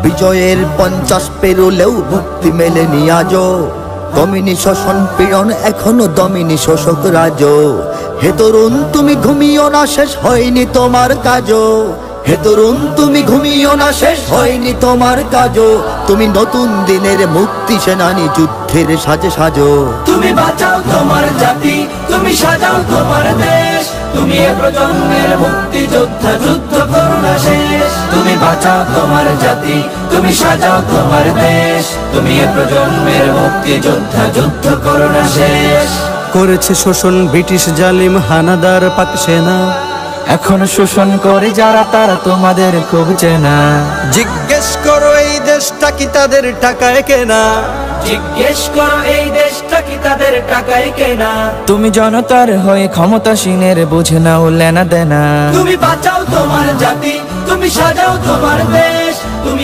বিজয়ের 50 পেরোলেও মুক্তি মেলেনি আজও। দমিনী শোষণ পীড়ন এখনো দমিনী শোষক রাজ। হে তরুণ তুমি ঘুমিও না, শেষ হয়নি তোমার কাজও। হে তরুণ তুমি ঘুমিও না, শেষ হয়নি তোমার কাজও। তুমি নতুন দিনের মুক্তি সেনানী, যুদ্ধের সাজে সাজো। তুমি বাঁচাও তোমার জাতি, তুমি সাজাও তোমার দেশ। তুমি এ প্রজন্মের মুক্তি যোদ্ধা, যুদ্ধ করো না শেষ। তুমি বাঁচাও তোমার জাতি, তুমি সাজাও তোমার দেশ। তুমি এ প্রজন্মের মুক্তি যোদ্ধা, যুদ্ধ করো না শেষ। করেছে শোষণ ব্রিটিশ জালিম হানাদার পাক সেনা। এখন শোষণ করে যারা, তারা তোমাদের খুব চেনা। জিজ্ঞেস করো এই দেশটা কি তাদের টাকায় কেনা। জিজ্ঞেস করো এই দেশটা কি তাদের টাকায় কেনা। তুমি জনতার হয়ে ক্ষমতাসীনের বুঝে নাও লেনা দেনা। তুমি বাঁচাও তোমার জাতি, তুমি সাজাও তোমার দেশ। তুমি